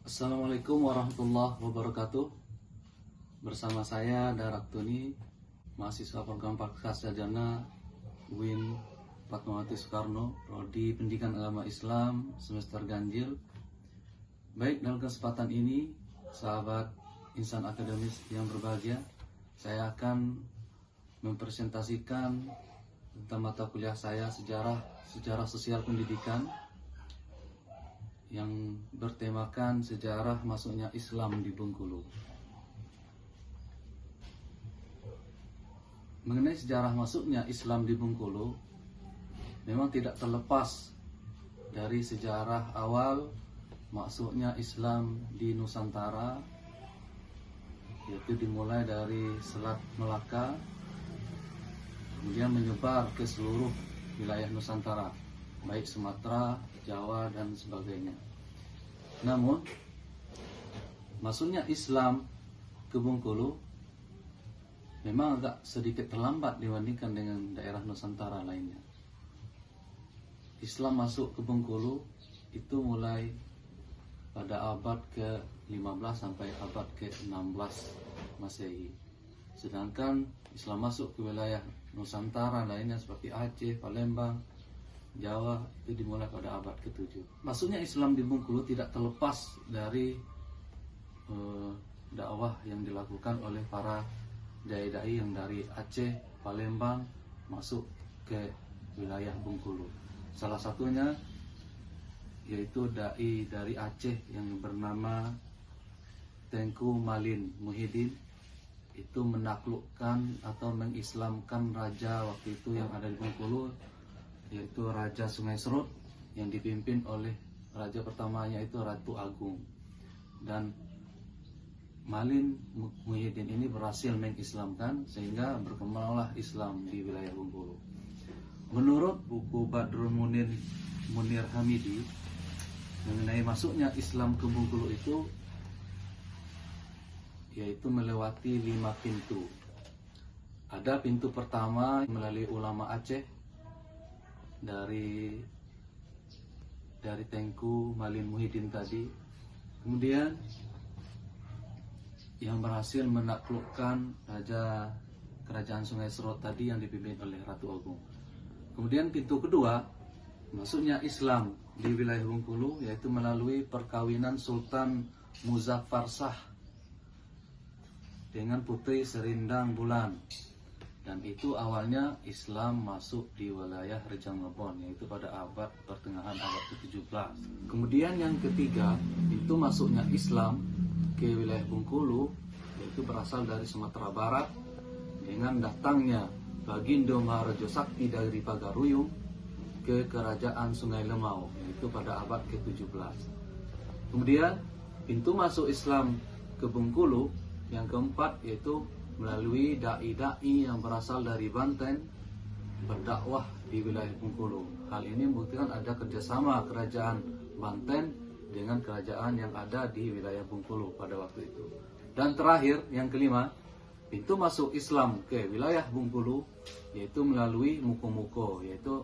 Assalamualaikum warahmatullahi wabarakatuh. Bersama saya Darak Tuni, mahasiswa program Fakultas Sarjana UIN Fatmawati Soekarno, Prodi Pendidikan Agama Islam, semester ganjil. Baik, dalam kesempatan ini, sahabat insan akademis yang berbahagia, saya akan mempresentasikan tentang mata kuliah saya Sejarah Sosial Pendidikan yang bertemakan sejarah masuknya Islam di Bengkulu. Mengenai sejarah masuknya Islam di Bengkulu, memang tidak terlepas dari sejarah awal masuknya Islam di Nusantara, yaitu dimulai dari Selat Melaka, kemudian menyebar ke seluruh wilayah Nusantara, baik Sumatera, Jawa, dan sebagainya. Namun, masuknya Islam ke Bengkulu memang agak sedikit terlambat dibandingkan dengan daerah Nusantara lainnya. Islam masuk ke Bengkulu itu mulai pada abad ke-15 sampai abad ke-16 Masehi. Sedangkan Islam masuk ke wilayah Nusantara lainnya seperti Aceh, Palembang, Jawa itu dimulai pada abad ke-7. Masuknya Islam di Bengkulu tidak terlepas dari dakwah yang dilakukan oleh para dai-dai yang dari Aceh, Palembang masuk ke wilayah Bengkulu. Salah satunya yaitu dai dari Aceh yang bernama Tengku Malin Muhyiddin, itu menaklukkan atau mengislamkan raja waktu itu yang ada di Bengkulu, yaitu Raja Sungai Serut, yang dipimpin oleh raja pertamanya itu Ratu Agung. Dan Malin Muhyiddin ini berhasil mengislamkan sehingga berkembanglah Islam di wilayah Bengkulu. Menurut buku Badrul Munir Hamidi mengenai masuknya Islam ke Bengkulu itu, yaitu melewati 5 pintu. Ada pintu pertama melalui ulama Aceh dari Tengku Malin Muhyiddin tadi, kemudian yang berhasil menaklukkan raja kerajaan Sungai Serut tadi yang dipimpin oleh Ratu Agung. Kemudian pintu kedua masuknya Islam di wilayah Bengkulu, yaitu melalui perkawinan Sultan Muzaffar Shah dengan Putri Serindang Bulan. Dan itu awalnya Islam masuk di wilayah Rejang Lebon, yaitu pada abad pertengahan abad ke-17. Kemudian yang ketiga, itu masuknya Islam ke wilayah Bengkulu, yaitu berasal dari Sumatera Barat dengan datangnya Bagindo Maharaja Sakti dari Pagaruyung ke Kerajaan Sungai Lemau, yaitu pada abad ke-17. Kemudian pintu masuk Islam ke Bengkulu yang keempat yaitu melalui dai-dai yang berasal dari Banten berdakwah di wilayah Bengkulu. Hal ini membuktikan ada kerjasama kerajaan Banten dengan kerajaan yang ada di wilayah Bengkulu pada waktu itu. Dan terakhir, yang kelima, pintu masuk Islam ke wilayah Bengkulu yaitu melalui Mukomuko, yaitu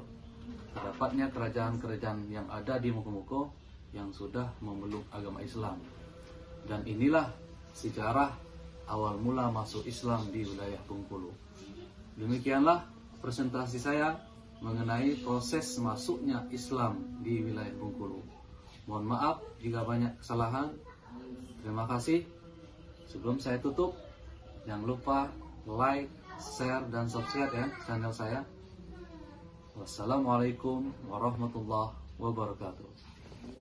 terdapatnya kerajaan-kerajaan yang ada di Mukomuko yang sudah memeluk agama Islam. Dan inilah sejarah awal mula masuk Islam di wilayah Bengkulu. Demikianlah presentasi saya mengenai proses masuknya Islam di wilayah Bengkulu. Mohon maaf jika banyak kesalahan. Terima kasih. Sebelum saya tutup, jangan lupa like, share, dan subscribe ya channel saya. Wassalamualaikum warahmatullahi wabarakatuh.